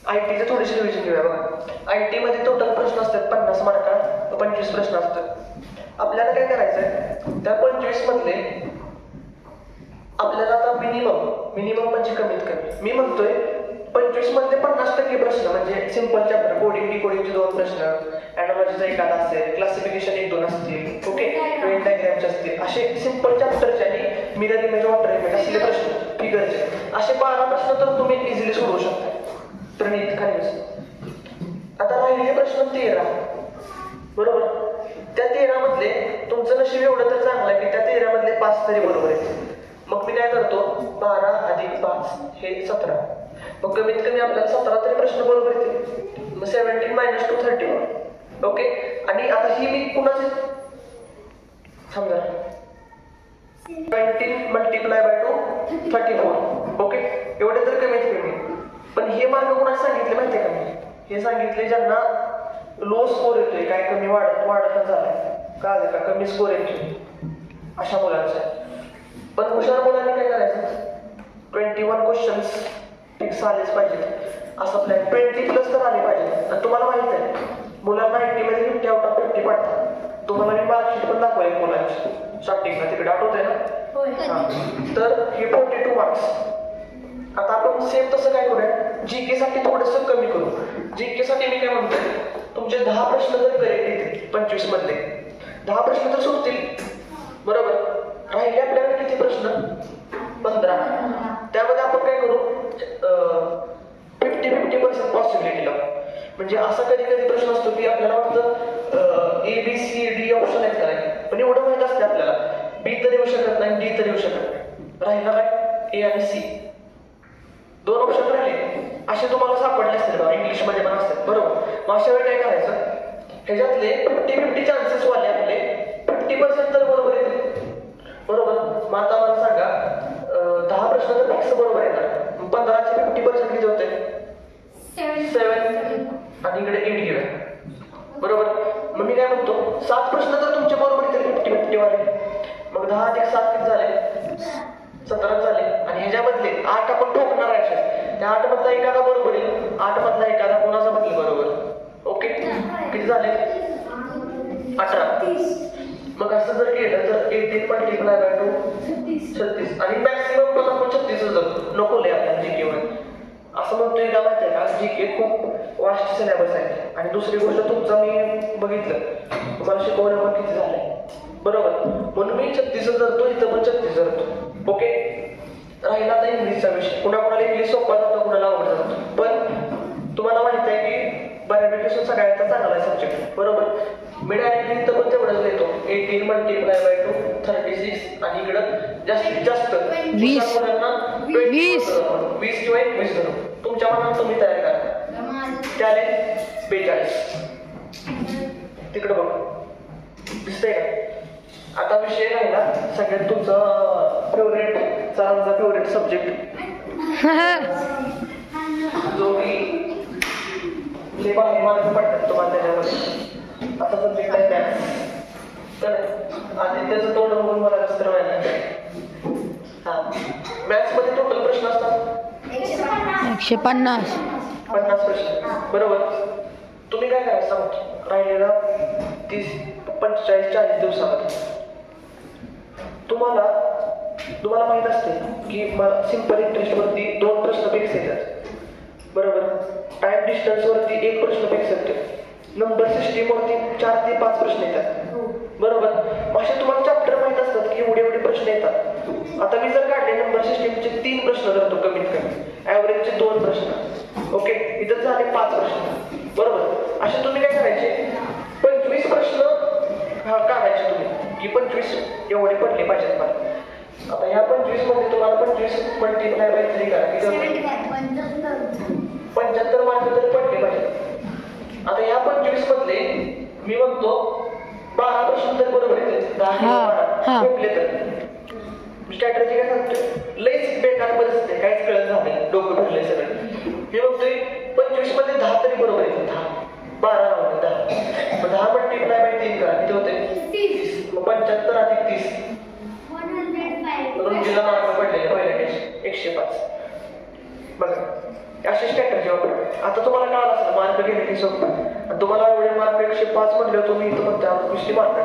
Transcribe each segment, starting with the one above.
IT चे थोडेसे revision घेऊया बघा. IT मध्ये टोटल प्रश्न असतात 50 मार्कात 25 प्रश्न असतात. आपल्याला काय करायचंय त्या 25 मधले आपल्याला आता मिनिमम म्हणजे कमीत कमी मी म्हणतोय 25 मधले 50% प्रश्न म्हणजे सिंपल चॅप्टर कोडिंग डिकोडिंगचे 2 प्रश्न, ॲनालॉजीचा एखादा असेल, क्लासिफिकेशन 1-2 असतील, ओके, वेन डायग्राम्स असतील, असे सिंपल चॅप्टरचे आणि मिरर इमेज वॉटर इमेज असले प्रश्न फिगरचे असे 12 प्रश्न तर तुम्ही इझिली सोडवू शकता. प्रणित खालीच आता राहिले प्रश्न 13 बरोबर. त्या 13 मधले तुमचं नशीब एवढं तर चांगलं आहे की त्या 13 मधले 5 तरी बरोबर आहेत. मग मी काय करतो 12 + 5 हे 17. मग कमीत कमी आपल्याला 17 तरी प्रश्न बरोबर येतील. मग 17 - 2 31. ओके. आणि आता ही मी कुणाचे समजा 17 × 2 34. ओके, एवढे तर कमीत कमी. पण हे मार्ग कुणाला सांगितले माहिती आहे का मी? हे सांगितले ज्यांना लो स्कोर येतोय, काय कमी वाढत झालाय का कमी स्कोर येतोय अशा मुलांचा. पण हुशार मुलांनी काय करायचं 21 क्वेश्चन्स फिक्स आलेच पाहिजेत असं प्लॅन 20+ तर आले पाहिजे. आणि तुम्हाला माहित आहे मुलांना 80 मध्ये 50 आउट ऑफ 50 पडतात. तुम्हाला मी मार्कशीट पण दाखवेल मुलांची स्टार्टिंगला तिकडे आठवतंय ना. तर हे 42 मार्क्स. आता आपण सेम तसं काय करूया GK साठी थोडंसं कमी करू. GK साठी मी काय म्हणतोय तुमचे 10 प्रश्न जर करेक्ट येतील 25 मधले 10 प्रश्न तर सुटतील बरोबर. राहिले आपल्याकडे किती प्रश्न 15. त्यामध्ये आपण काय करू 50% पॉसिबिलिटी लावू. म्हणजे असा कधी कधी प्रश्न असतो की आपल्याला वाटतं ABCD ऑप्शन आहेत काय, पण एवढं माहित असते आपल्याला B तर येऊ शकत नाही, D तर येऊ शकत नाही. राहिला काय A आणि C 2 ऑप्शन राहिले. असे तुम्हाला सापडले असतील बघा इंग्लिशमध्ये पण असतात बरोबर. मग अशा वेळी काय करायचं ह्याच्यातले 50-50 चान्सेस वाले आपले 50% तर बरोबर येतील बरोबर. मग आता मला सांगा 10 प्रश्न तर फिक्स बरोबर येणार. 15चे 50% किती होते 7 आणि इकडे 8 घेऊया बरोबर. मग मी काय म्हणतो 7 प्रश्न तर तुमचे बरोबर येतील 50-50 वाले. मग 10 + 7 किती झाले 17 झाले. आणि ह्याच्यामधले 8 आपण ठोकणार आहे. त्या 8 मधला एखादा बरोबर येईल, 8 मधला एखादा कोणाचा बदल बरोबर. ओके, किती झाले 18. मग असं जर केलं तर 18 × 2 36. आणि मॅक्सिमम पण आपण 36 जातो नको लय आपल्याला GK मध्ये. असं म्हणतोय का माहिती आहे का GK खूप वास्ट सिलेबस आहे. आणि दुसरी गोष्ट तुमचं मी बघितलं तुम्हाला शिकवलं पण किती झालंय बरोबर. म्हणून मी 36 धरतो, इथं पण 36 धरतो. ओके. राहिला आता इंग्लिशचा विषय. कुणाला इंग्लिश सोपा जातो कुणाला अवघड जातो. पण तुम्हाला माहित आहे की बऱ्यापैकी सगळ्यांचा चांगला आहे सब्जेक्ट बरोबर. मी डायरेक्टली इथं पण तेवढंच देतो 18 × 2 36. आणि इकडं जास्तीत जास्त 20 मुलांना 20 किंवा 21 धरू. तुमच्या मनात तुम्ही तयार करा. त्याने 42 तिकडं बघ दिसतंय का. आता विषय राहिला सगळ्यात तुमचा फेवरेट सब्जेक्ट जो की जे बाहेर मार्क पडतात तुम्हाला त्याच्यामध्ये. आता सब्जेक्ट आहे मॅथ्स. तर आधी त्याचं तोंड बघून मला कसं तर व्हायला हां. मॅथ्समध्ये टोटल प्रश्न असतात 150 प्रश्न बरोबर. तुम्ही काय करायचं सांगतो राहिलेला 30 45 40 दिवसामध्ये तुम्हाला माहित असते की मला सिंपल इंटरेस्ट वरती 2 प्रश्न फिक्स येतात बरोबर. टाइम डिस्टन्स वरती 1 प्रश्न फिक्स येतो. नंबर सिस्टीम वरती 4 ते 5 प्रश्न येतात बरोबर. असे तुम्हाला चॅप्टर माहित असतात की एवढे प्रश्न येतात. आता मी जर काढले नंबर सिस्टीमचे 3 प्रश्न धरतो कमीत कमी, ॲव्हरेजचे 2 प्रश्न. ओके, इथं झाले 5 प्रश्न बरोबर. असे तुम्ही काय करायचे 25 प्रश्न काढायचे तुम्ही की 25 एवढे पडले पाहिजेत मला. आता ह्या 25 मध्ये तुम्हाला 25 × 3 करा की 75 मार्क तरी पडले पाहिजे. आता ह्या 25 मधले मी म्हणतो 12 प्रश्न तरी बरोबर येते 10 भेटले तर. स्ट्रॅटेजी काय सांगतोय लईच बेकार परिस्थिती काहीच कळत नाही डोकं फिरलंय सगळं. मी म्हणतोय 25 मध्ये 10 तरी बरोबर येते. 12 राहते 10. मग 10 × 3 करा किती होते 30. मग 75 + 30 रुंदीला मार्क पडलेले पहिल्या टेस्ट 105. बघा अशी स्ट्रॅटेजी वापरा. आता तुम्हाला कळालं असेल मार्क घेणे की सोपं आहे. आणि तुम्हाला एवढे मार्क 105 म्हणले तुम्ही इथं म्हणता कृषी मार्क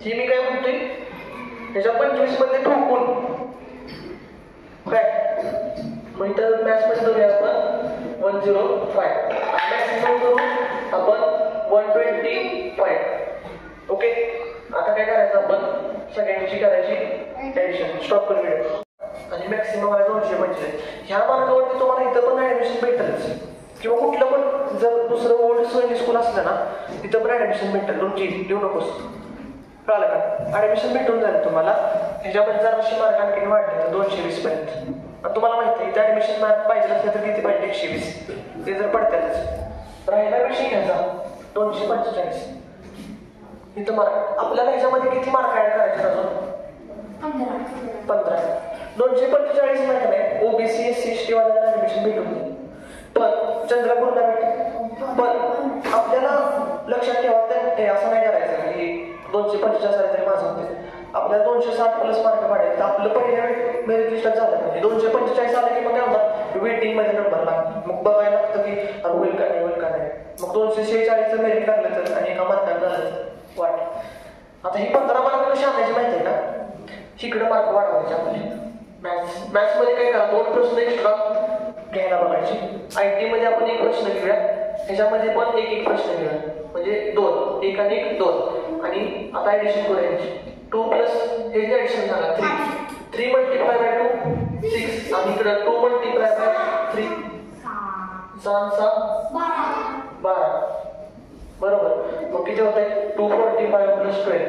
ही मी काय म्हणतोय ह्याच्या 25 मध्ये ठोकून काय मग इथं मॅथ्स मध्ये धरूया आपण 105 मॅक्सिमम करू आपण 125. ओके आता काय करायचं आपण सगळ्यांची करायची टेन्शन स्टॉप करून व्हिडिओ आणि मॅक्सिमम आहे 245. ह्या मार्गावरती तुम्हाला इथं पण ऍडमिशन भेटेलच किंवा कुठलं पण जर दुसरं ओल्ड सैनिक स्कूल असलं ना तिथं पण ऍडमिशन भेटेल. तुमची लिहू नकोस कळालं का ऍडमिशन भेटून जाईल तुम्हाला. ह्याच्यामध्ये जराशी मार्क आणखी वाढले तर 220 पर्यंत. आणि तुम्हाला माहिती आहे इथं ऍडमिशन मार्क पाहिजे असेल तर किती पाहिजे 120 ते जर पडतातच. राहिला विषय घ्यायचा 245 इथं मार्क आपल्याला ह्याच्यामध्ये किती मार्क ऍड करायचे अजून 15. 245 मार्क नाही ओबीसी एससी एसटी वाल्यांना ऍडमिशन भेटून जाईल पण चंद्रपूरला भेटेल. पण आपल्याला लक्षात ठेवा ते असं नाही करायचं की 245 आले तरी माझं होते. आपल्याला 260 प्लस मार्क पाडेल तर आपलं पहिल्या मेरिट लिस्टात झालं पाहिजे. 245 आले की मग काय होणार वेटिंग मध्ये नंबर लागला मग बघायला लागतं की होईल का नाही होईल का नाही. मग 246 मेरिट लागलं तर आणि एका मार्कात झालं वाट. आता ही 15 मार्क कशी आणायची माहिती आहे का इकडे मार्क वाढवायचे आपले. मॅथ्स मध्ये काय करा 2 प्रश्न एक्स्ट्रा घ्यायला बघायचे. IT मध्ये आपण 1 प्रश्न घेऊया ह्याच्यामध्ये पण एक प्रश्न घेऊया म्हणजे 2 1 आणि 1 2. आणि आता ऍडिशन करूया 2 प्लस हे जे ऍडिशन झाला 3 मल्टिप्लाय बाय 2 6 आणि इकडे 2 मल्टिप्लाय बाय 3 6 12 बरोबर. मग किती होत आहे 245 प्लस 12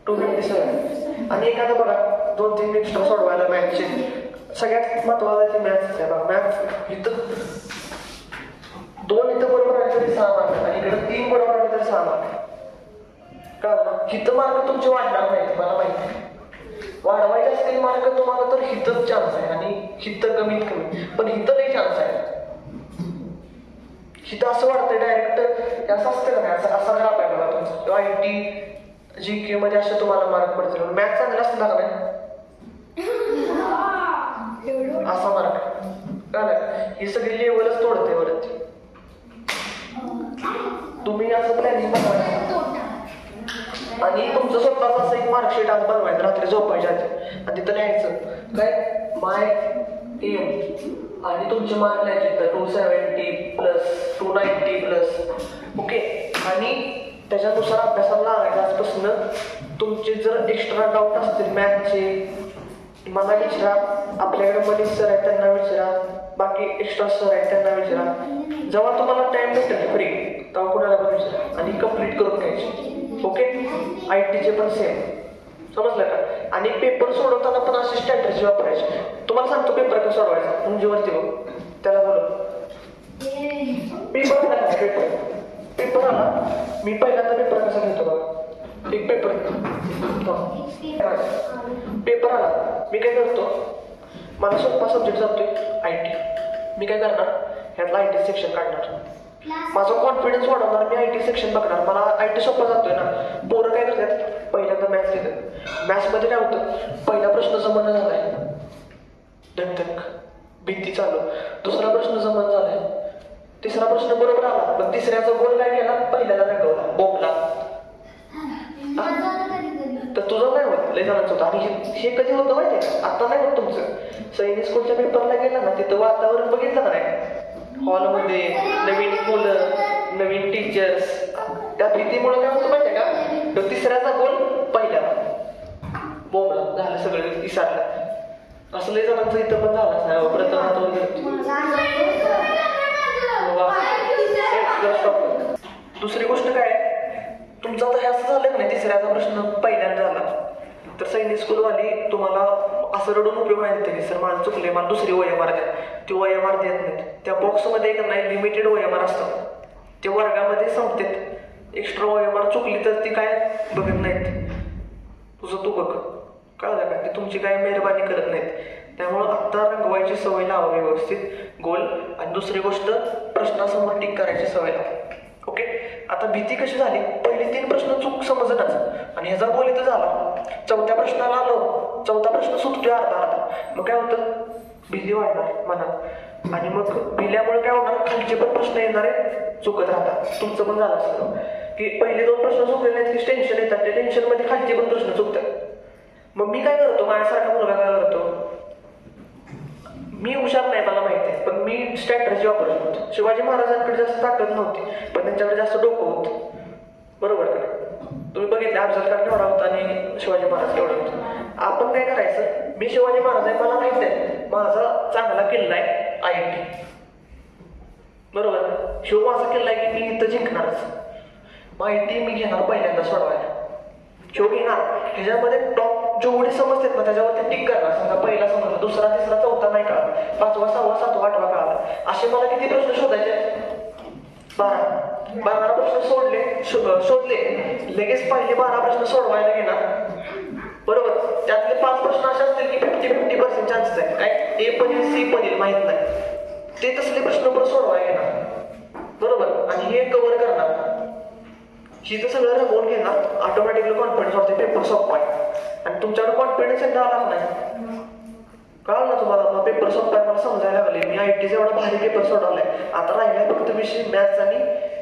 257. आणि एखादं बघा 2-3 एक्स्ट्रा सोडवायला मॅथ्सचे सगळ्यात महत्वाचं मॅथ्स आहे बघा. मॅथ्स इथं 2 इथं बरोबर आले तरी 6 मार्क आणि इकडे 3 बरोबर आले तरी 6 मार्क. कळलं हिथं मार्क तुमचे वाढणार नाहीत मला माहिती आहे. वाढवायचे असतील मार्क तुम्हाला तर हिथंच चान्स आहे आणि हिथं कमीत कमी पण हिथं नाही चान्स आहे. हिथं असं वाटतंय डायरेक्ट असं असतं का नाही असा ग्राफ आहे बघा तुमचा किंवा IT GK मध्ये असे तुम्हाला मार्क पडतील. मॅथ्स चांगला असतं का नाही असा मार्क कळलं ही सगळी लेवलच तोडते वरती. तुम्ही असं प्लॅनिंग बनवायचं आणि तुमचं स्वतःच असं एक मार्कशीट आज बनवायचं रात्री झोपायच्या आधी आणि तिथं लिहायचं काय माय एम आणि तुमचे मार्क लिहायचे तर 270 प्लस 290 प्लस. ओके आणि त्याच्यानुसार अभ्यासाला लागायचं. आजपासून तुमचे जर एक्स्ट्रा डाऊट असतील मॅथचे मला विचारा. आपल्याकडे मनीष सर आहेत त्यांना विचारा. बाकी एक्स्ट्रा सर आहेत त्यांना विचारा. जेव्हा तुम्हाला टाइम भेटेल फ्री तेव्हा कुणाला पण विचारा आणि कम्प्लीट करून घ्यायचे. ओके IT चे पण सेम समजलं का. आणि पेपर सोडवताना पण अशी स्ट्रॅटेजी वापरायची. तुम्हाला सांगतो पेपर कसं सोडवायचा तुमच्यावरती बघ त्याला बोलू पेपर आला पेपर आला मी पहिल्यांदा पेपर कसा घेतो बघा. एक पेपर पेपर आला मी काय करतो मला सोपा सब्जेक्ट जातोय IT. मी काय करणार ह्यातला IT सेक्शन काढणार. माझा कॉन्फिडन्स वाढवणार मी IT सेक्शन बघणार. मला IT सोपा जातोय ना. पोरं काय करतात पहिल्यांदा मॅथ्स घेतात. मॅथ्समध्ये काय होतं पहिला प्रश्न जमणं झालाय धकधक भीती चालू. दुसरा प्रश्न जमण झालाय. तिसरा प्रश्न बरोबर आला पण तिसऱ्याचा गोल काय केला पहिल्याला रंगवला बोंबला. तर तुझं नाही होत लय जणांचं होतं. आणि हे कधी होतं माहिती आहे आता नाही होत तुमचं. सैनिक स्कूलच्या पेपरला गेला ना तिथं वातावरण बघितलं नाही हॉलमध्ये नवीन मुलं नवीन टीचर्स त्या भीतीमुळे काय होतं माहिती आहे का तर तिसऱ्याचा गोल पहिल्याला बोंबला झालं सगळं विसरलं. असं लय जणांचं इथं पण झालं नाही प्रथम हात दुसरी गोष्ट काय तुमचं आता हे असं झालं की नाही तिसऱ्याचा प्रश्न पहिल्यांदा झाला तर सैनिक स्कूलवाली तुम्हाला असं रडून उपयोग नाही की सर माझं चुकले मला दुसरी OMR द्या. ती OMR देत नाहीत. त्या बॉक्समध्ये का नाही लिमिटेड OMR असतात ते वर्गामध्ये संपतात. एक्स्ट्रा OMR चुकली तर ती काय बघत नाहीत तुझं तू बघ कळलं का ते तुमची काय मेहरबानी करत नाहीत. त्यामुळं आत्ता रंगवायची सवय लावा व्यवस्थित गोल. आणि दुसरी गोष्ट प्रश्नासमोर टिक करायची सवय लावा. ओके आता भीती कशी झाली पहिले 3 प्रश्न चूक समजतच आणि ह्याचा बोल इथं झाला. चौथ्या प्रश्नाला आलो चौथा प्रश्न सुटतोय अर्धा मग काय होतं भीती वाढणार मनात, आणि मग भिल्यामुळे काय होणार, खालचे पण प्रश्न येणारे चुकत राहतात. तुमचं पण झालं असतं की पहिले 2 प्रश्न चुकले नाहीत की टेन्शन येतात, त्या टेन्शन मध्ये खालचे पण प्रश्न चुकतात. मग मी काय करतो, माझ्यासारखा मुलगा काय करतो, मी हुशार नाही मला माहिती आहे, पण मी स्ट्रॅटर्जी वापरत होतो. शिवाजी महाराजांकडे जास्त ताकद नव्हती, पण त्यांच्याकडे जास्त डोकं होतं. बरोबर का? तुम्ही बघितले अफजल खान केवढा होता आणि शिवाजी महाराज केवढा होता. आपण काय करायचं, मी शिवाजी महाराज आहे, मला माहित आहे माझा चांगला किल्ला आहे IIT. बरोबर, शिव माझा किल्ला आहे की मी इथं जिंकणारच. IIT मी घेणार पहिल्यांदा सोडवायला, शिव घेणार. ह्याच्यामध्ये टॉप जेवढे समजतात ना त्याच्यावरती टिक करणार. समजा पहिला समजला, दुसरा, तिसरा, चौथा नाही कळाला, 5वा, 6वा, 7वा, 8वा कळाला, असे मला किती प्रश्न शोधायचे, 12 प्रश्न शोधले, लगेच पहिले 12 प्रश्न सोडवायला घेणार. बरोबर, त्यातले 5 प्रश्न असे असतील की 50% चान्सेस आहे, काय A पण येईल C पण येईल माहित नाही, ते तसले प्रश्न पण सोडवायला घेणार. बरोबर, आणि हे कव्हर करणार. ही तर सगळं रंगवून घेणार, ऑटोमॅटिकली कॉन्फिडन्स वाटते, पेपर सोपा आहे. आणि तुमच्याकडे कॉन्फिडन्स एकदा आला नाही, कळलं ना तुम्हाला, पेपर सोपा आहे, मला समजायला लागले, मी IITचा एवढा भारी पेपर सोडवलाय, आता राहिलाय फक्त विषय मॅथ्स आणि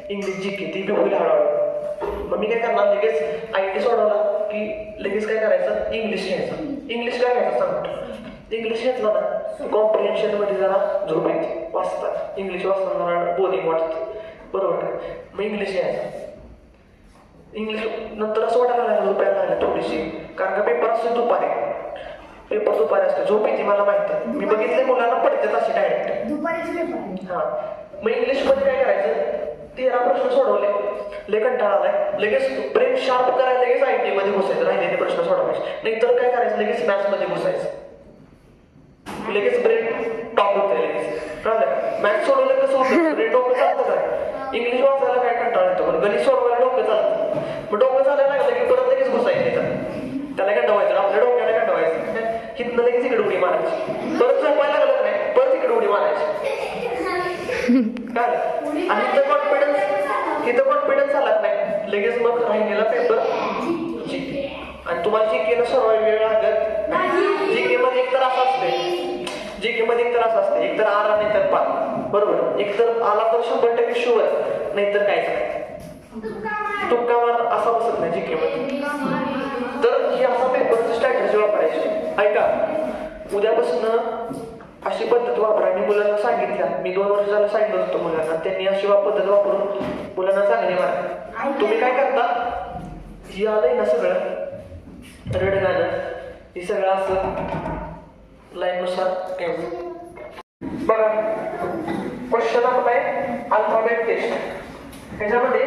इंग्लिश GK, ती बी होईल हळूहळू. मग मी काय करणार, लगेच IIT सोडवला की लगेच काय करायचं, इंग्लिश घ्यायचं. इंग्लिश काय घ्यायचं सांगतो, इंग्लिश घेतलं ना कॉम्प्रिहेन्शन मध्ये जरा झोप येते, वाचतात इंग्लिश वाचताना जरा बोरिंग वाटते. बरोबर, मग इंग्लिश घ्यायचं. इंग्लिश नंतर असं वाटायला लागलं झोपायला लागलं थोडीशी, कारण का पेपर असतो दुपारी, पेपर दुपारी असतो, झोप येते मला माहिती आहे. मी बघितले मुलांना पडतात असे डायरेक्ट दुपारीचे पेपर. हा, मग इंग्लिश मध्ये काय करायचं, 13 प्रश्न सोडवले, लय कंटाळा आलाय, लगेच ब्रेन शार्प करायला लगेच IIT मध्ये घुसायचं, राहिलेले प्रश्न सोडवायचे. नाहीतर काय करायचं, लगेच मॅथ्स मध्ये घुसायचं, लगेच ब्रेन टॉप होतंय लगेच. कळलं, मॅथ्स सोडवलं कसं होतं, ब्रेन डोकं चालतं काय, इंग्लिश वाचायला काय कंटाळा येतो, पण गणित सोडवायला डोकं चालतं. मग डोकं चालायला लागलं की परत लगेच घुसायचं, त्याला गंडवायचं, आपल्या डोक्याला गंडवायचं, हिथनं लगेच इकडे उडी मारायची, परत झोपायला लागलं नाही, परत इकडे उडी मारायची. काय आणि इथं कॉन्फिडन्स आलाच नाही, लगेच मग राहिलेला पेपर GK. आणि तुम्हाला GK ला सर्व वेळ लागत नाही. GK मध्ये एकतर असं असते, GK मध्ये एकतर असं असते, एकतर आला नाही तर पास. बरोबर, एकतर आला तर 100% शुअर, नाहीतर काहीच नाही, तुक्का मार असा बसत नाही GK मध्ये. तर ही असा पेपरची स्ट्रॅटेजी वापरायची. ऐका, उद्यापासून अशी पद्धत वापरा. मी मुलांना सांगितल्या, मी 2 वर्ष झालं सांगितलं होतं मुलांना, त्यांनी अशी पद्धत वापरून मुलांना चांगली मार्क. तुम्ही काय करता, ही आलंय ना सगळं रडगाणं, हे सगळं असं लाईननुसार ठेवून बघा. क्वेश्चन आपला आहे अल्फाबेट टेस्ट. ह्याच्यामध्ये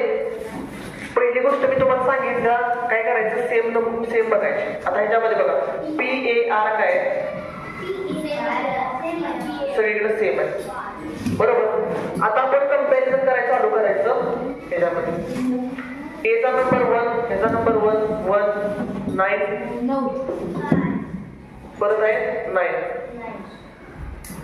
पहिली गोष्ट मी तुम्हाला सांगितलं काय करायचं, सेम बघायचे. आता ह्याच्यामध्ये बघा PAR काय सगळीकडे सेम आहे. बरोबर, आता आपण कंपॅरिझन करायचं चालू करायचं. ह्याच्यामध्ये एचा नंबर 1, ह्याचा नंबर 1, 9, परत आहे 9,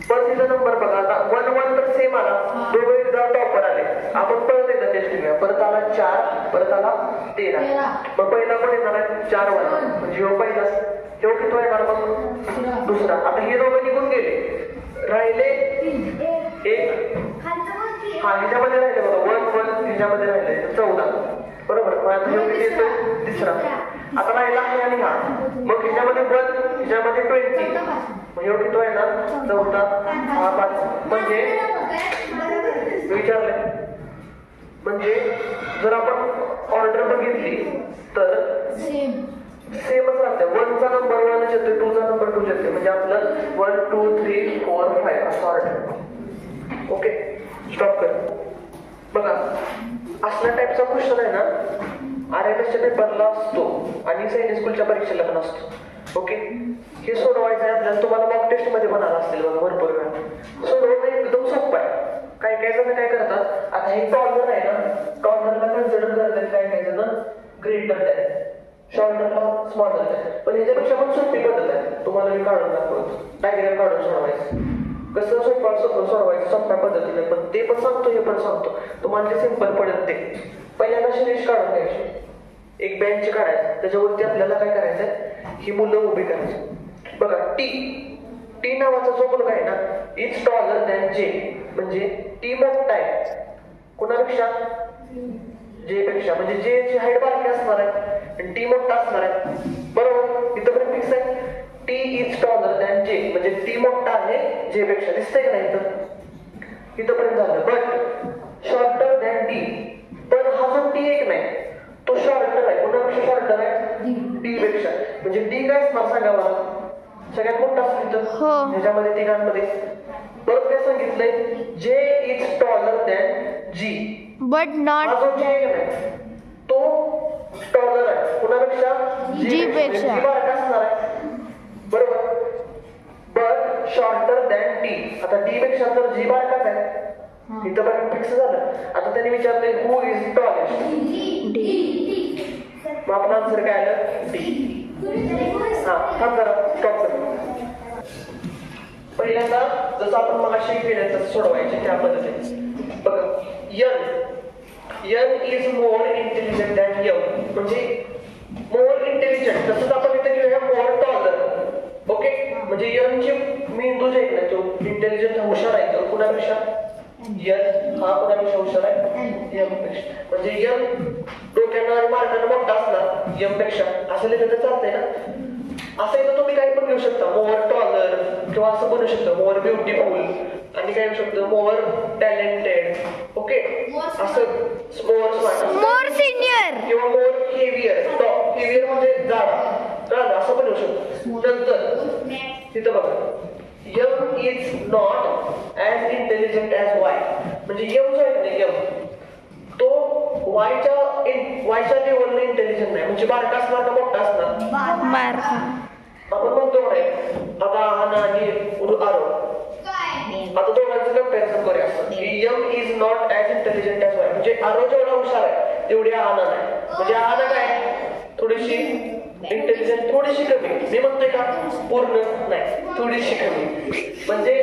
परत तिचा नंबर बघा. आता 1 तर सेम आला, दोघं एकदा टॉपर आले. आपण परत एकदा टेस्ट घेऊया. परत आला 4, परत आला 13. मग पहिला पण येणार आहे 4 1, म्हणजे हो पहिला, तेव्हा किती येणार मग दुसरा. आता हे दोघं निघून गेले, राहिले 1. हा, ह्याच्यामध्ये राहिले बघा 1 ह्याच्यामध्ये राहिले 14. बरोबर, मग आता हे किती येतोय तिसरा. आता राहिला आहे आणि हा, मग ह्याच्यामध्ये 1 ह्याच्यामध्ये 20, मग एवढी तो आहे ना 14, हा 5. म्हणजे विचारले, म्हणजे जर आपण ऑर्डर बघितली तर सेमच राहते. 1चा नंबर 1 येतोय, 2चा नंबर 2 येतोय, म्हणजे आपलं 1 2 3 4 5 असं ऑर्डर. ओके, स्टॉप कर. बघा, असल्या टाईपचा क्वेश्चन आहे ना RMSच्या पेपरला असतो आणि सैनिक स्कूलच्या परीक्षेला पण असतो. ओके, हे सोडवायचं आहे आपल्याला. तुम्हाला मॉक टेस्ट मध्ये पण आला असतील बघा भरपूर वेळा. सोडवणं एकदम सोपं आहे. काही काही जण काय करतात, आता हे टॉर्नर आहे ना, टॉर्नरला कन्सिडर करतात, काही जण ग्रेट करतात, शॉर्टरला स्मॉल करतात. पण ह्याच्यापेक्षा पण सोपी पद्धत आहे, तुम्हाला मी काढून दाखवतो. डायग्राम काढून सोडवायचं, कसं सोडवायचं सोप्या पद्धतीने. पण ते पण सांगतो, हे पण सांगतो, तुम्हाला जे सिंपल पडेल ते. पहिल्यांदा शिरीष काढून घ्यायची, एक बेंच काढायचं, त्याच्यावरती आपल्याला काय करायचंय, ही मुलं उभी करायची. बघा T टी नावाचा जो मुलगा आहे ना इज टॉलर दॅन जे, म्हणजे टी मोठा आहे कोणापेक्षा, जे पेक्षा, म्हणजे जे ची हाईट बारकी असणार आहे आणि टी मोठा असणार आहे. बरोबर, इथं पण फिक्स आहे. टी इज टॉलर दॅन जे, म्हणजे टी मोठा आहे जे पेक्षा. दिसतंय का नाही इथं पर्यंत झालं. बट शॉर्टर दॅन टी, पण हा जो टी एक नाही तो शॉर्टर आहे. कोणापेक्षा शॉर्टर आहे, टी पेक्षा. म्हणजे टी काय असणार सांगा मला, सगळ्यात मोठा असतो इथं ह्याच्यामध्ये तिघांमध्ये. बरोबर काय सांगितलंय, J is taller than G, but not हा जो जे नाही तो टॉलर आहे कोणापेक्षा, जी पेक्षा. जी बारका असणार आहे. बरोबर, बट शॉर्टर दॅन टी, आता टी पेक्षा तर जी बारकाच आहे. इथं पण फिक्स झालं. आता त्यांनी विचारलंय हु इज टॉलेस्ट, मग आपला आन्सर काय आलं, डी. हा थांब जरा, स्टॉप कर. पहिल्यांदा जसं आपण मगाशी केलं तसं सोडवायचे त्या पद्धतीने. बघा, N is more intelligent than M, म्हणजे मोर इंटेलिजंट. तसंच आपण इथे घेऊया मोर टॉलर. ओके, म्हणजे यनची मेंदू जे आहे ना तो इंटेलिजंट हुशार आहे तो कुणापेक्षा, यन हा कुणापेक्षा हुशार आहे, यम पेक्षा. म्हणजे यन डोक्यानं आणि मार्गानं मोठा असणार यम पेक्षा, असं लिहिलं तर चालतंय ना. असं आहे तर तुम्ही काही पण घेऊ शकता, मोर टॉलर, किंवा असं बनवू शकता मोर ब्युटिफुल, आणि काय येऊ शकतं मोर टॅलेंटेड. ओके, असं मोर स्मार्ट, मोर सिनियर किंवा मोर हेवियर. हेवियर म्हणजे जाडा, असं पण येऊ शकतं. नंतर तिथं बघा, M is not as intelligent as Y, म्हणजे यम जो आहे ना यम तो वायच्या लेवलने इंटेलिजंट नाही. म्हणजे बारका असणार का मोठा असणार, बारका. आपण म्हणतो नाही आता हा आणि आरो, आता दोघांचं कंपॅरिझन करूया असं की M is not as intelligent as Y, म्हणजे आरो जेवढा हुशार आहे तेवढी आना नाही. म्हणजे आना काय थोडीशी इंटेलिजंट, थोडीशी कमी. मी म्हणतोय का पूर्ण नाही, थोडीशी कमी. म्हणजे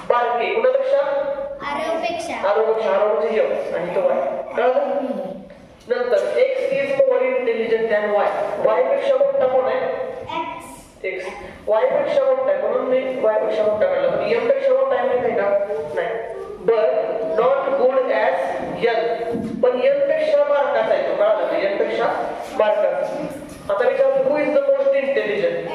बारकी कुणापेक्षा, आरोपेक्षा, आरो म्हणजे यम आणि तो वाय. कळलं. नंतर x is more intelligent than Y, Y पेक्षा मोठा कोण आहे, एक्स. वाय पेक्षा मोठा आहे म्हणून मी वाय पेक्षा मोठा काढला, पण एम पेक्षा मोठा आहे माहिती आहे का, नाही. But not good as N, पण एन पेक्षा बारकाच आहे तो. कळालं का, एन पेक्षा बारकाच. आता विचारतो who is the most intelligent,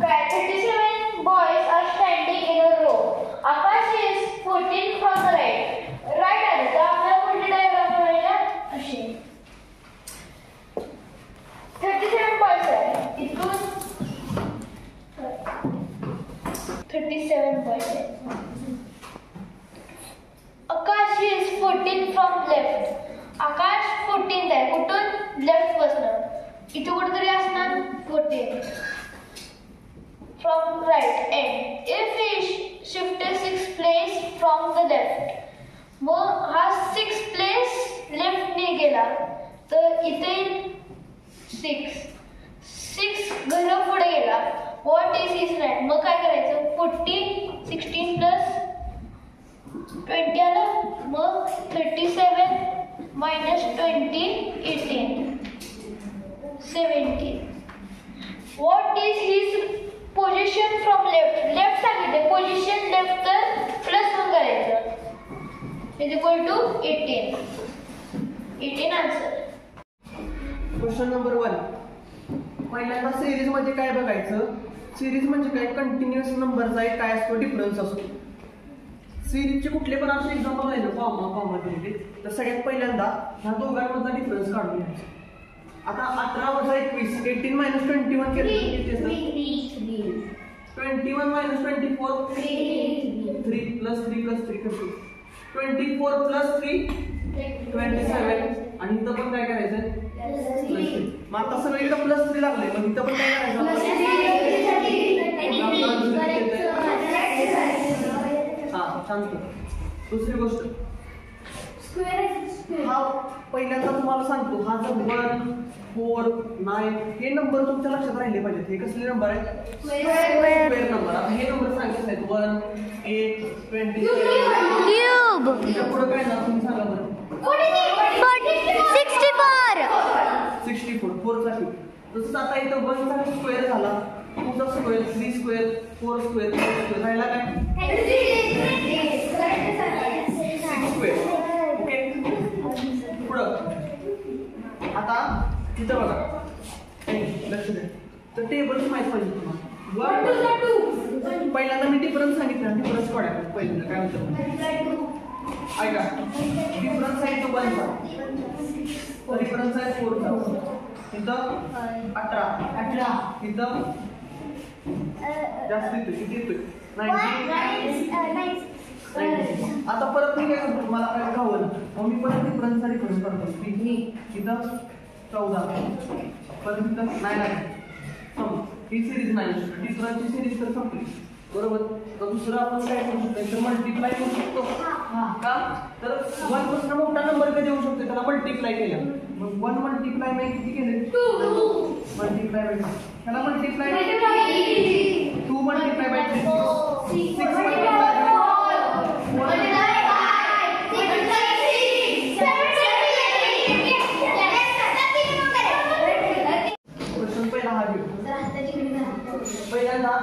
37 boys are standing in a row. Akash is 14 from the right. Right आले तर आपल्याला कोणती डायग्राम करायला अशी 37 boys आहे इथून 37 boys आहे. Akash is 14 from left. आकाश 14 आहे कुठून, लेफ्ट पासून. इथे कुठेतरी असणार 14 from right end. If we shift 6 place from the left, मग हा 6 place left ने गेला तर इथे 6 घर पुढे गेला. What is his right? मग काय करायचं, 14 16 plus 20 आलं. मग 37 minus 20 18 17. What is his position from left सांगितले, पोझिशन लेफ्ट तर +1 करायचं is equal to 18 answer. Question number 1. पहिल्यांदा सिरीज मध्ये काय बघायचं, सिरीज म्हणजे काय, कंटिन्युअस नंबरचा एक काय असतो, डिफरन्स असतो. सिरीजचे कुठले पण असे एक्झाम्पल आहे ना कॉमा दिलेले, तर सगळ्यात पहिल्यांदा ह्या दोघांमधला डिफरन्स काढून घ्यायचा. आता 18 वजा 21, 18 minus 21 केलं तर किती येतं, 21 minus 24 3 plus 3 plus 3 करतो 24 plus 3 27. आणि इथं पण काय करायचं, मग आता सगळीकडे +3 लागले, मग इथं पण काय करायचं, हा सांगतो. दुसरी गोष्ट, हा पहिल्यांदा तुम्हाला सांगतो, हा जो 1 4 9 हे नंबर तुमच्या लक्षात राहिले पाहिजेत. हे कसले नंबर आहेत, स्क्वेअर नंबर. आता हे नंबर सांगितले आहेत 1 8 27 क्यूब. त्याच्या पुढे काय ना तुम्ही सांगा बरं, 64 64 4 चा क्यूब. तसंच आता इथं 1 चा स्क्वेअर झाला, 2 चा स्क्वेअर, 3 स्क्वेअर, 4 स्क्वेअर, 5 स्क्वेअर राहिला काय स्क्वेअर. ओके पुढं आता तिथं बघा लक्ष द्या. तर टेबल माहित पाहिजे तुम्हाला. पहिल्यांदा मी डिफरन्स सांगितलं, डिफरन्स काढायचं पहिल्यांदा काय होतं ऐका. डिफरन्स आहे तो 1 चा, डिफरन्स आहे 4 चा. इथं 18 इथं जास्त येतोय, किती येतोय 90. आता परत मी काय करतो, मला काय घावलं मग मी परत डिफरन्स साठी करून करतो. इथं 14 परत इथं 9 ही सिरीज नाही, डिफरन्सची सिरीज तर संपली बरोबर. तर दुसरं आपण काय करू शकतो, तर मल्टिप्लाय करू शकतो का. तर 1 पासून मोठा नंबर कधी येऊ शकतो त्याला मल्टिप्लाय केलं. मग 1 मल्टिप्लाय बाय किती केले 2 मल्टिप्लाय बाय त्याला multiply 2 multiply by 3 6 multiply by 4 पहिल्यांदा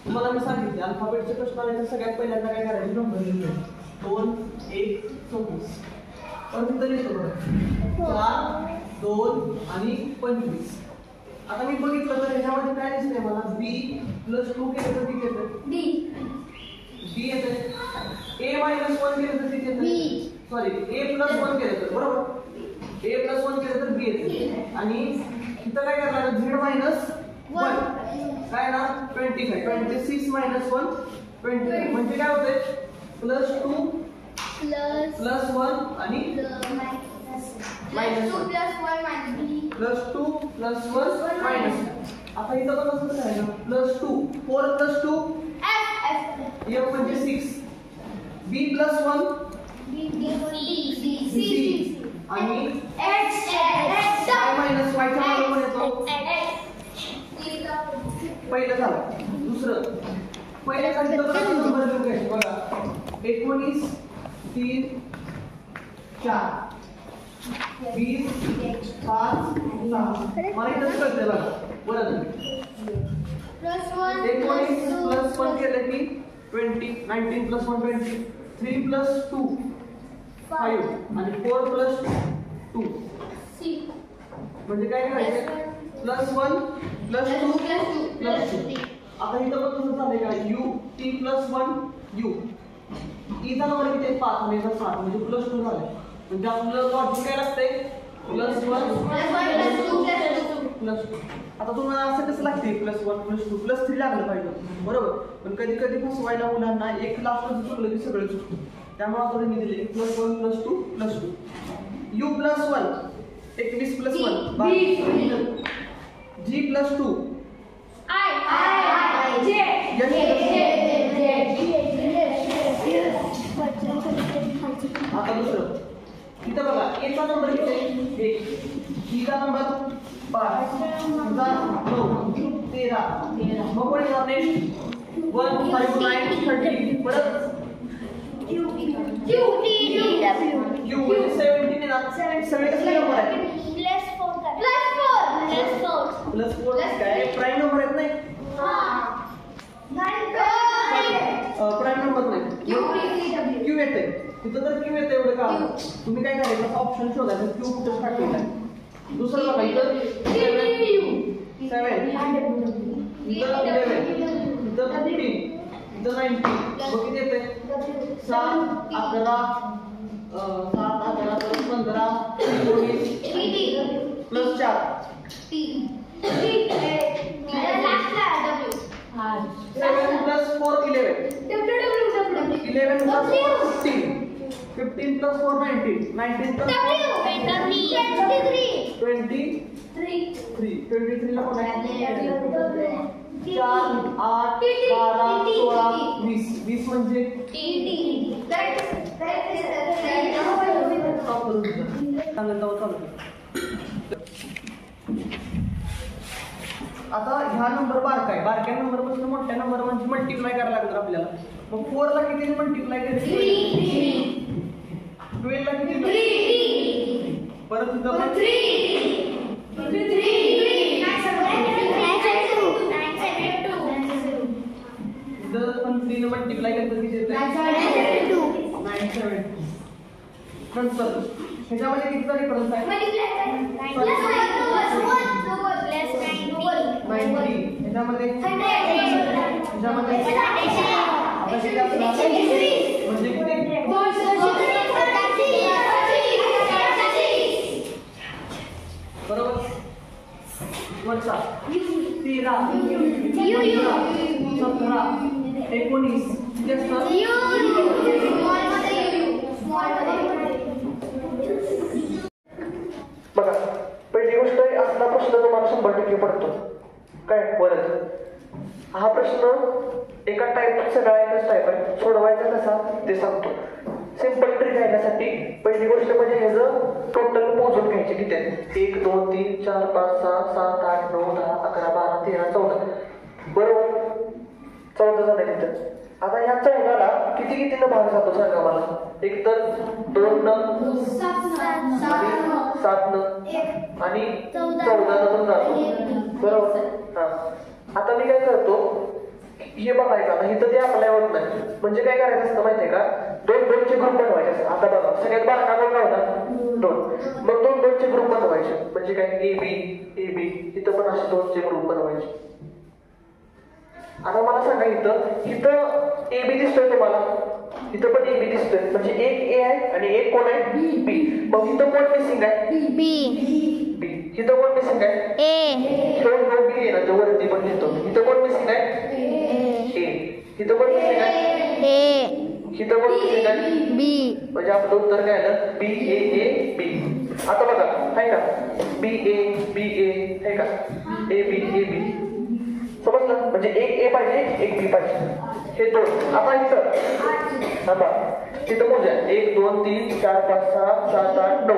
तुम्हाला मी सांगितले अल्फाबेटचे प्रश्न आले तर सगळ्यात पहिल्यांदा काय करायचे नंबर लिहायचे 2 1 24. परत इथं लिहितो बघा 4 2 आणि 25. आता मी बघितलं तर ह्याच्यामध्ये काय दिसतंय मला b + 2 केलं तर किती येतं b येतं. a - 1 केलं तर किती येतं सॉरी a + 1 केलं तर बरोबर a + 1 केलं तर b येतं. आणि इथं काय करणार z - 1 काय ना 25 26 - 1 25 म्हणजे काय होतंय +2 +1 आणि -2 +2 +1 -. आता इथं पण असंच आहे ना +2 4 + 2 f म्हणजे 6 b + 1 c आणि y - y च्या बरोबर येतो. पहिलं झालं. दुसरं पहिल्यासाठी नंबर लिहून घ्यायचे बघा 19 3 4 20 5 6 मला इथं कळतंय बघा बरं 19 + 1 केलं की 20 19 + 1 20 3 + 2 5 आणि 4 + 2 म्हणजे काय करायचं +1 +2 +2. आता इथं पण कसं झालंय का u t + 1 u इथं नंबर किती 5 आणि इथं 7 म्हणजे +2 झालंय. म्हणजे आपलं लॉजिक काय लागतंय +1 +2. आता तुम्हाला असं कसं लागते +1 +2 +3 लागलं पाहिजे बरोबर. पण कधी कधी फसवायला मुलांना एक लास्टचं चुकलं की सगळं चुकतं. त्यामुळे आता मी दिले +1 +2 +2 u + 1 21 + 1 G + 2 आता दुसरं इथं बघा a चा नंबर किती आहे 1 b चा नंबर 5 चा 9 13 मग कोण येणार नाही 1 5 9 30 परत q म्हणजे 17 येणार. सगळे कसले नंबर आहेत +4 काय प्राईम नंबर आहेत नाही प्राईम नंबर नाही क्यू येते तिथं तर क्यू येते एवढं का तुम्ही काय करायचं ऑप्शन शोधायचं क्यू कुठं स्टार्ट केलाय. दुसरं बघा इथं 7 इथं 11 इथं 15 इथं 19 मग किती येते 7 11 15 19 +4 7 + 4 11 11 + 4 15 15 + 4 19 19 + 4 23 ला कोण आहे 4 8 12 16 20 20 म्हणजे आता ह्या नंबर बारकाय बारक्या नंबर पासून मोठ्या नंबर म्हणजे मल्टिप्लाय करायला लागणार आपल्याला. मग 4 ला किती मल्टिप्लाय करायचं 12 ला किती परत इथं 3 3 ने मल्टिप्लाय केलं तर किती येतं 972. नंतर ह्याच्यामध्ये कितीचा डिफरन्स आहे 90. ह्याच्यामध्ये आता किती असणार म्हणजे किती बरोबर वरचा 13 17 19 किती असणार बघा पहिली गोष्ट असला प्रश्न तुम्हाला 100% पडतो काय परत हा प्रश्न एका टाईप सगळा एकच टाईप आहे सोडवायचा कसा ते सांगतो सिंपल ट्रिक घेण्यासाठी पहिली गोष्ट म्हणजे ह्याचं टोटल मोजून घ्यायचे किती आहेत 1 2 3 4 5 6 7 8 9 10 11 12 13 14 बरोबर 14 झाले तिथं आता ह्या 14ला किती कितीनं भाग जातो सांगा मला एक तर 2 न 7 न आणि 14 न जातो बरोबर हा आता मी काय करतो हे बघायचं आता इथं ते अप्लाय होत नाही म्हणजे काय करायचं असतं माहितीये का 2-2चे ग्रुप बनवायचे असतात आता बघा सगळ्यात बारका कोण होता 2 मग 2-2चे ग्रुप बनवायचे म्हणजे काय ए बी इथं पण असे 2चे ग्रुप बनवायचे आता मला सांगा इथं ए बी दिसतोय तुम्हाला इथं पण ए बी दिसतोय म्हणजे एक ए आहे आणि एक कोण आहे बी मग इथं कोण मिसिंग आहे बी इथं कोण मिसिंग आहे ए दोन बी आहे ना जो वरती पण लिहितो इथं कोण मिसिंग आहे ए इथं कोण मिसिंग आहे ए इथं कोण मिसिंग आहे बी म्हणजे आपलं उत्तर काय आलं बी ए बी आता बघा आहे का बी ए आहे का ए बी समजलं म्हणजे एक ए पाहिजे एक बी पाहिजे हे दोन आता इथं थांबा तिथं मोजा 1 2 3 4 5 6 7 8 9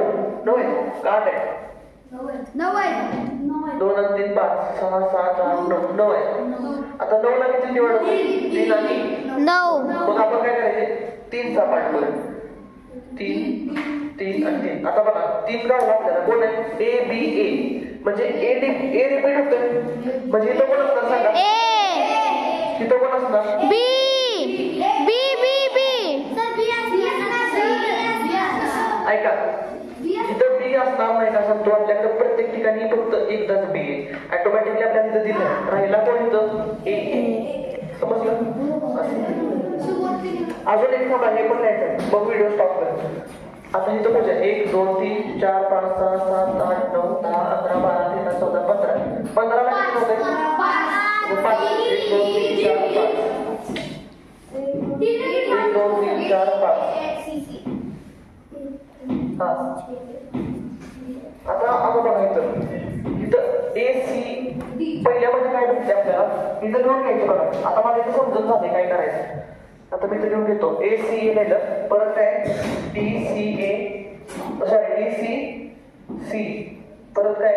9 आहे का 8 आहे 2 आणि 3 5 6 7 8 9 आहे आता 9 ला किती डिवाइड होते 3 आणि 9 मग आपण काय करायचे 3 चा पार्ट करू 3 आणि 3 आता बघा 3 गावला आपल्याला कोण आहे ए बी ए म्हणजे ए रिपीट होतोय म्हणजे इथं कोण असणार सांगा इथं कोण असणार बी ऐका इथं बी असणार नाही का सांगतो आपल्याकडे प्रत्येक ठिकाणी फक्त एकदाच बी आहे ऑटोमॅटिकली आपल्याला इथं दिलं राहिला कोण इथं ए समजलं अजून एक थांबा हे पण लिहायचं मग व्हिडिओ स्टॉप कर आता इथं पूजा 1 2 3 4 5 6 7 8 9 10 11 12 13 14 15 ला किती होते 5 1 2 3 4 5 1 2 3 4 5 हा आता बघा इथं ए सी पहिल्यामध्ये काय भेटते आपल्याला इथं लिहून घ्यायचं बघा आता मला इथं समजून जाते काय करायचं आता मी इथं लिहून घेतो ए सी ए लिहिलं परत काय डी सी ए सॉरी डी सी परत काय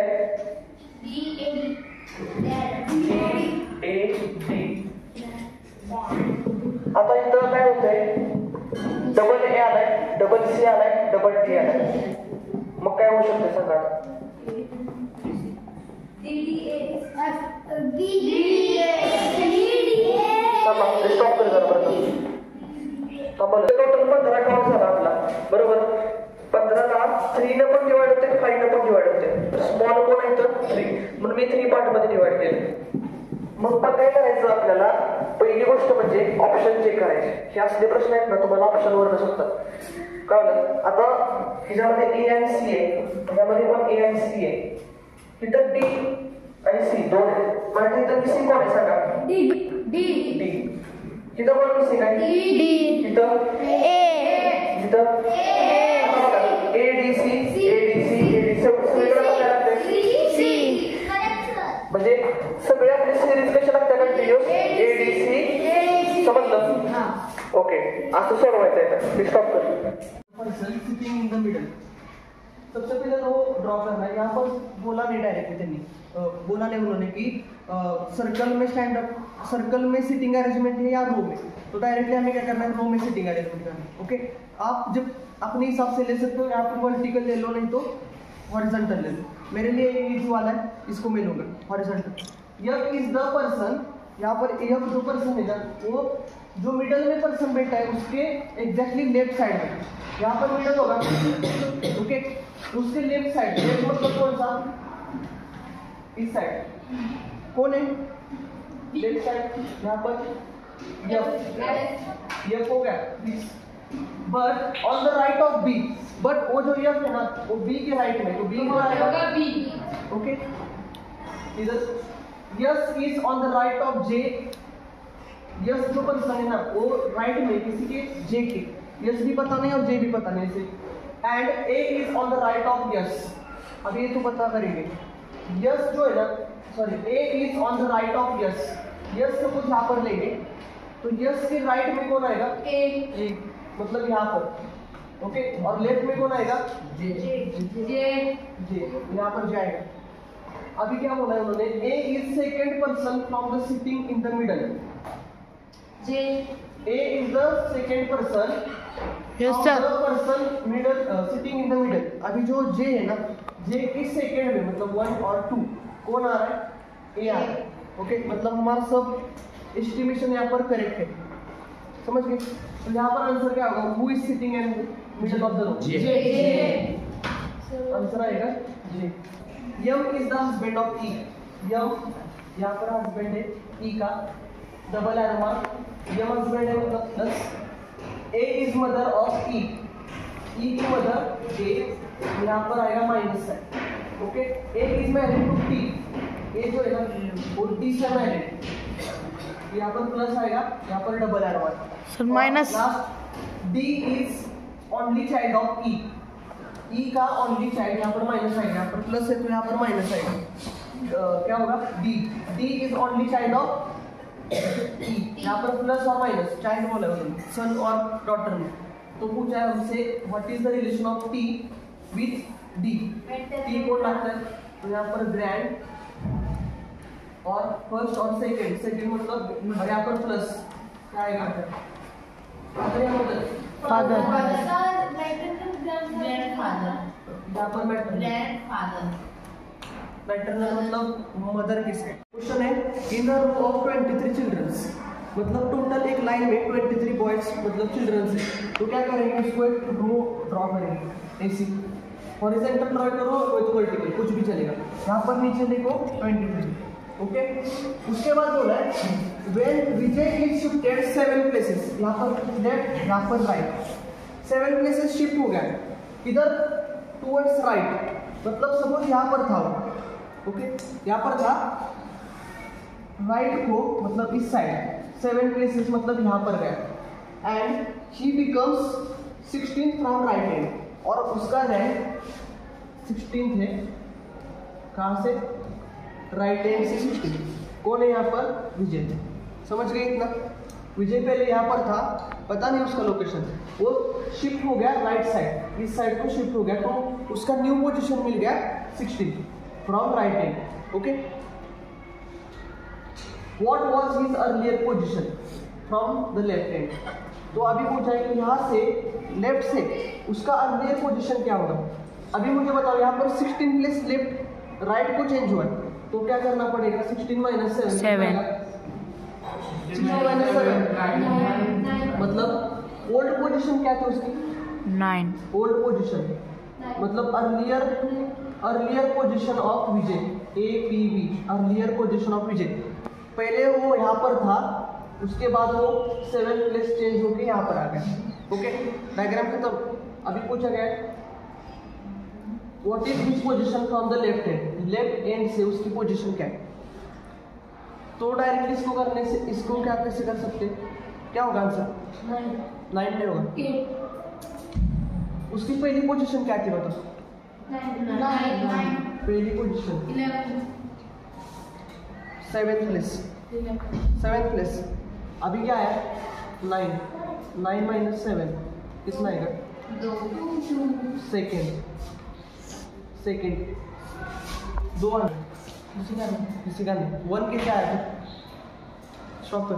डी ए डी आता इथं काय होतंय डबल ए आलाय डबल सी आलाय डबल डी आलाय मग काय होऊ शकतं सांगा स्टॉप कर जरा बरं टोटल 15 काउंट झाला आपला बरोबर 15 ला 3 ने पण डिवाइड होते 5 ने पण डिवाइड होते स्मॉल कोण आहे तर 3 म्हणून मी 3 पार्ट मध्ये डिवाइड केलं मग पण काय करायचं आपल्याला पहिली गोष्ट म्हणजे ऑप्शन चेक करायचे हे असले प्रश्न आहेत ना तुम्हाला ऑप्शन वर नसतात कळलं आता ह्याच्यामध्ये ए आणि सी आहे ह्याच्यामध्ये पण ए आणि सी आहे इथं डी आणि सी दोन आहेत म्हणजे इथं मिसिंग कोण आहे सांगा डी इथं कोण मिसिंग आहे डी इथं इथं ए डी सी सगळीकडे कसं लागतं म्हणजे सगळे आपले सिरीज कशा लागतात कंटिन्यूस ए डी सी समजलं ओके असं सोडवायचं आहे मी स्टॉप करतो सिटिंग इन द मिडल सबसे पहले तो ड्रॉ करना है यहाँ पर बोला नहीं डायरेक्टली त्यांनी बोला नहीं उन्होंने कि सर्कल में सिटिंग अरेंजमेंट है या रो में तो डायरेक्टली हमें क्या करना है रो में सिटिंग अरेंजमेंट करना है ओके आप जब अपने हिसाब से ले सकते हो या फिर वर्टिकल ले लो नहीं तो हॉरिजॉन्टल ले लो मेरे लिए ये इजी वाला है इसको मैं लूंगा हॉरिजॉन्टल यह इज द पर्सन यहाँ पर एफ जो पर्सन है ना वो जो मिडल में पर्सन बैठा है उसके एग्जैक्टली लेफ्ट साइड में, यहाँ पर मिडल होगा, ओके, उसके लेफ्ट साइड, लेफ्ट मतलब कौन सा, इस साइड, कौन है लेफ्ट साइड, यहाँ पर एफ हो गया, but on the right of B, but वो जो एफ है ना वो बी के राइट में, तो बी को आएगा बी, ओके, इधर yes is on the right of जे, यस जो पर्सन है ना वो राइट में किसी के जे के, यस भी पता नहीं और जे भी पता नहीं इसे, end A is on the right of yes, अब ये तो पता करेंगे, यस जो है ना, sorry A is on the right of yes, yes को कुछ यहाँ पर लेंगे तो यस के राइट में कौन आएगा ए, मतलब यहाँ पर, ओके, और लेफ्ट में कौन आएगा जे, यहाँ पर जाएगा। अभी क्या बोला है उन्होंने, A is second person from the sitting in the middle, J A is the second person Yes, sir. Person middle sitting in the middle. अभी जो जे है ना, जे किस सेकेंड में, मतलब 1 और 2 कौन आ रहा है, ए आ रहा है, ओके, मतलब हमारा सब एस्टिमेशन यहाँ पर करेक्ट है, समझ गए। तो यहाँ पर आंसर क्या होगा, who is sitting in middle of the room, J, answer आएगा J. M is the husband of E, M यहाँ पर हस्बैंड है ई का, double arrow mark, M husband है मतलब plus, A is mother of E, E की mother A, यहाँ पर आएगा minus sign, okay, A is married to T, A जो है ना वो टी से मैरिड, यहाँ पर प्लस आएगा, यहाँ पर double arrow mark, sir minus, last D is only child of E, E का ओनली चाइल्ड, यहाँ पर माइनस आएगा, यहाँ पर प्लस है तो यहाँ पर माइनस आएगा, क्या होगा D, D is only child of E, यहाँ पर प्लस और माइनस, चाइल्ड बोला उन्होंने सन और डॉटर में, तो पूछा है हमसे what is the relation of T with D, T कौन लगता है, तो यहाँ पर ग्रैंड और फर्स्ट और सेकेंड, सेकेंड मतलब और यहाँ पर प्लस क्या आएगा, फादर या मदर, फादर, यहाँ पर मैटरनल मतलब मदर किसके। क्वेश्चन है, in a row of 23 childrens, मतलब टोटल एक लाइन में 23 बॉयज मतलब चिल्ड्रंस है, तो क्या करेंगे, इसको एक रो ड्रॉ करेंगे ऐसी, हॉरिजॉन्टल ड्रॉ करो तो वर्टिकल कुछ भी चलेगा, यहाँ पर नीचे देखो 23, ओके। उसके बाद बोला है when Vijay is shifted 7 places, यहाँ पर लेफ्ट, यहाँ पर राइट, 7 प्लेसेस शिफ्ट हो गया इधर टुवर्ड्स राइट, मतलब सपोज यहाँ पर था वो, ओके, यहाँ पर था राइट को, मतलब इस साइड 7 प्लेसेस मतलब यहाँ पर गया, and he becomes 16 from right hand, और उसका रैंक 16 है, कहाँ से, राइट हैंड से 16, कौन है यहाँ पर, विजय, समझ गए इतना। विजय पहले यहाँ पर था, पता नहीं उसका लोकेशन, वो शिफ्ट हो गया राइट साइड, इस साइड को शिफ्ट हो गया, तो उसका न्यू पोजीशन मिल गया 16 from right hand, okay. What was his earlier position from the left hand, तो अभी पूछा है कि यहाँ से लेफ्ट से उसका अर्लियर पोजीशन क्या होगा। अभी मुझे बताओ, यहाँ पर 16 प्लेस लेफ्ट राइट को चेंज हुआ है, तो क्या करना पड़ेगा, 16 माइनस 7, 16 माइनस 7 मतलब ओल्ड पोजीशन क्या थी उसकी, 9, ओल्ड पोजीशन मतलब earlier position of Vijay, APV, earlier position of Vijay, पहले वो यहाँ पर था, उसके बाद वो 7 प्लेस चेंज होके यहाँ पर आ गया, ओके। डायग्राम खत्म। अभी पूछा गया what is his position from the left hand, left hand से उसकी पोजीशन क्या है, तो डायरेक्टली इसको करने से इसको क्या कैसे कर सकते हैं, क्या होगा आंसर, 9 नहीं होगा, उसकी पहली पोजीशन क्या थी बताओ, पहली पोजीशन 7 प्लेस, अभी क्या है 9 माइनस 7 कितना आएगा, सेकेंड 2 किसी का नहीं 1 के क्या आया, स्टॉप कर।